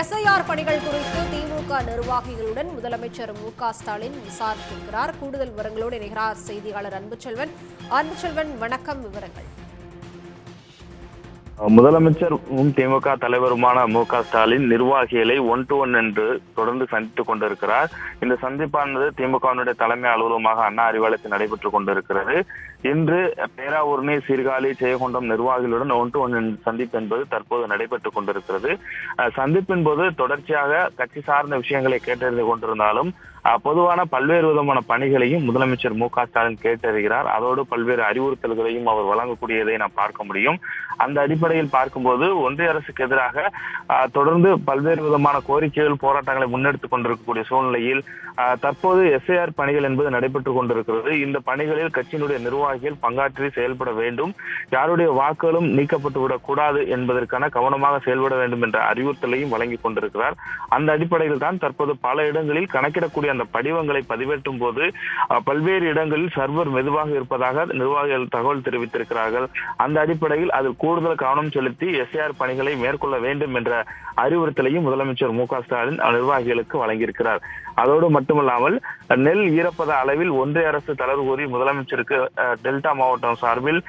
SIR பணிகள் குறித்து திமுக நிர்வாகிகளுடன் முதலமைச்சர் மு.க.ஸ்டாலின் விசாரித்திருக்கிறார். கூடுதல் விவரங்களோடு இணைகிறார் செய்தியாளர் அன்புச்செல்வன். அன்புச்செல்வன், வணக்கம். விவரங்கள். முதலமைச்சரும் திமுக தலைவருமான மு.க.ஸ்டாலின் நிர்வாகிகளை 1-to-1 என்று தொடர்ந்து சந்தித்துக் கொண்டிருக்கிறார். இந்த சந்திப்பானது திமுகவினுடைய தலைமை அலுவலகமாக அண்ணா அறிவாலயத்தில் நடைபெற்றுக் கொண்டிருக்கிறது. இன்று பேராவூரணி, சீர்காழி, ஜெயங்கொண்டம் நிர்வாகிகளுடன் 1-to-1 சந்திப்பு என்பது தற்போது நடைபெற்றுக் கொண்டிருக்கிறது. சந்திப்பின் போது தொடர்ச்சியாக கட்சி சார்ந்த விஷயங்களை கேட்டறிந்து கொண்டிருந்தாலும் பொதுவான பல்வேறு விதமான பணிகளையும் முதலமைச்சர் மு.க.ஸ்டாலின் கேட்டறிகிறார். அதோடு பல்வேறு அறிவுறுத்தல்களையும் அவர் வழங்கக்கூடியதை நாம் பார்க்க முடியும். அந்த அடிப்படையில் பார்க்கும்போது ஒன்றிய அரசுக்கு எதிராக தொடர்ந்து பல்வேறு விதமான கோரிக்கைகள், போராட்டங்களை முன்னெடுத்துக் கொண்டிருக்கக்கூடிய சூழ்நிலையில் தற்போது எஸ்ஐஆர் பணிகள் என்பது நடைபெற்றுக் கொண்டிருக்கிறது. இந்த பணிகளில் கட்சியினுடைய நிர்வாகிகள் பங்காற்றி செயல்பட வேண்டும், யாருடைய வாக்குகளும் நீக்கப்பட்டுவிடக் கூடாது என்பதற்கான கவனமாக செயல்பட வேண்டும் என்ற அறிவுறுத்தலையும் வழங்கி கொண்டிருக்கிறார். அந்த அடிப்படையில் தான் தற்போது பல இடங்களில் கணக்கிடக்கூடிய அந்த படிவங்களை பதிவேற்றும் போது பல்வேறு இடங்களில் சர்வர் மெதுவாக இருப்பதாக நிர்வாகிகள் தகவல் தெரிவித்திருக்கிறார்கள். அந்த அடிப்படையில் அதில் கூடுதல் கவனம் செலுத்தி எஸ்ஐஆர் பணிகளை மேற்கொள்ள வேண்டும் என்ற அறிவுறுத்தலையும் முதலமைச்சர் மு.க.ஸ்டாலின் நிர்வாகிகளுக்கு வழங்கியிருக்கிறார். அதோடு மட்டுமல்லாமல் நெல் ஈரப்பத அளவில் ஒன்றிய அரசு தளர்வு கோரி முதலமைச்சருக்கு டெல்டா மாவட்டம் சார்பில்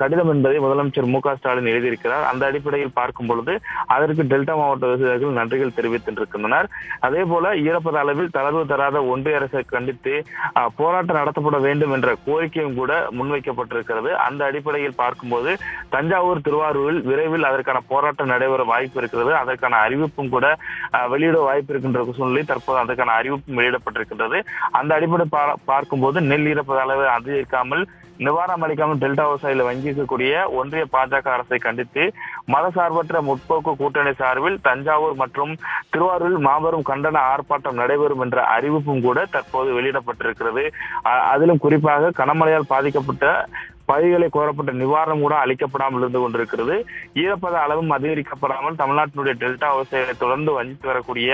கடிதம் என்பதை முதலமைச்சர் மு.க.ஸ்டாலின் எழுதியிருக்கிறார். அந்த அடிப்படையில் பார்க்கும் பொழுது அதற்கு டெல்டா மாவட்ட விவசாயிகள் நன்றிகள் தெரிவித்திருக்கின்றனர். அதே போல ஈரப்பத அளவில் தளர்வு தராத ஒன்றிய அரசை கண்டித்து போராட்டம் நடத்தப்பட வேண்டும் என்ற கோரிக்கையும் கூட முன்வைக்கப்பட்டிருக்கிறது. அந்த அடிப்படையில் பார்க்கும்போது தஞ்சாவூர், திருவாரூரில் விரைவில் அதற்கான போராட்டம் நடைபெற வாய்ப்பு இருக்கிறது. அதற்கான அறிவிப்பும் கூட வெளியிட வாய்ப்பு இருக்கின்ற சூழ்நிலை தற்போது அதற்கான அறிவிப்பும் வெளியிடப்பட்டிருக்கின்றது. அந்த அடிப்படை பார்க்கும்போது நெல் ஈரப்பத அளவை அதிகரிக்காமல், நிவாரணம் அளிக்காமல் டெல்டா விவசாயிகளை வங்கிக்கக்கூடிய ஒன்றிய பாஜக அரசை கண்டித்து மதசார்பற்ற முற்போக்கு கூட்டணி சார்பில் தஞ்சாவூர் மற்றும் திருவாரூரில் மாபெரும் கண்டன ஆர்ப்பாட்டம் நடைபெறும் என்ற அறிவிப்பும் கூட தற்போது வெளியிடப்பட்டிருக்கிறது. அதிலும் குறிப்பாக கனமழையால் பாதிக்கப்பட்ட பகுதிகளை கோரப்பட்ட நிவாரணம் கூட அளிக்கப்படாமல் இருந்து கொண்டிருக்கிறது. ஈரப்பத அளவும் அதிகரிக்கப்படாமல் தமிழ்நாட்டினுடைய டெல்டா விவசாயிகளை தொடர்ந்து வஞ்சித்து வரக்கூடிய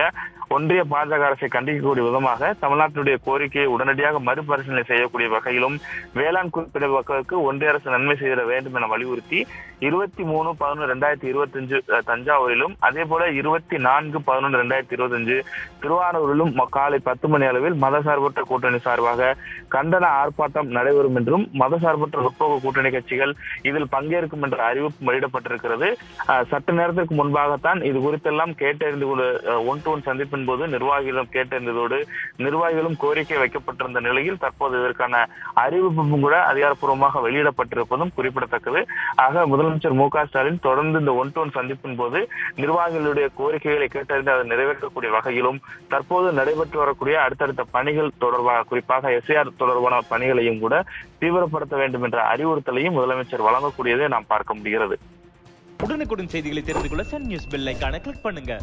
ஒன்றிய பாஜக அரசை கண்டிக்கக்கூடிய விதமாக தமிழ்நாட்டினுடைய கோரிக்கையை உடனடியாக மறுபரிசீலனை செய்யக்கூடிய வகையிலும் வேளாண் குறிப்பிட்ட மக்களுக்கு ஒன்றிய அரசு நன்மை செய்திட வேண்டும் என வலியுறுத்தி 23/11/2025 தஞ்சாவூரிலும், அதே போல 24/11/2025 திருவாரூரிலும் காலை 10 மணி அளவில் மதசார்பற்ற கூட்டணி சார்பாக கண்டன ஆர்ப்பாட்டம் நடைபெறும் என்றும் மதசார்பற்ற முற்போக்கு கூட்டணி கட்சிகள் இதில் பங்கேற்கும் என்ற அறிவிப்பு வெளியிடப்பட்டிருக்கிறது. சற்று நேரத்திற்கு முன்பாகத்தான் இது குறித்தெல்லாம் கேட்டறிந்து 1-to-1 சந்திப்பின் போது நிர்வாகிகளிடம் கேட்டறிந்ததோடு நிர்வாகிகளும் கோரிக்கை வைக்கப்பட்டிருந்த நிலையில் தற்போது இதற்கான அறிவிப்பும் கூட அதிகாரப்பூர்வமாக வெளியிடப்பட்டிருப்பதும் குறிப்பிடத்தக்கது. ஆக முதலமைச்சர் மு.க.ஸ்டாலின் தொடர்ந்து இந்த 1-to-1 சந்திப்பின் போது நிர்வாகிகளுடைய கோரிக்கைகளை கேட்டறிந்து அதை நிறைவேற்றக்கூடிய வகையிலும் தற்போது நடைபெற்று வரக்கூடிய அடுத்தடுத்த பணிகள் தொடர்பாக, குறிப்பாக எஸ்ஐஆர் தொடர்பான பணிகளையும் கூட தீவிரப்படுத்த வேண்டும் என்ற அறிவுறுத்தலையும் முதலமைச்சர் வழங்கக்கூடியதை நாம் பார்க்க முடிகிறது. உடனுக்குடன் செய்திகளை தெரிந்து கொள்ள சன் நியூஸ் பெல் ஐகானை கிளிக் பண்ணுங்க.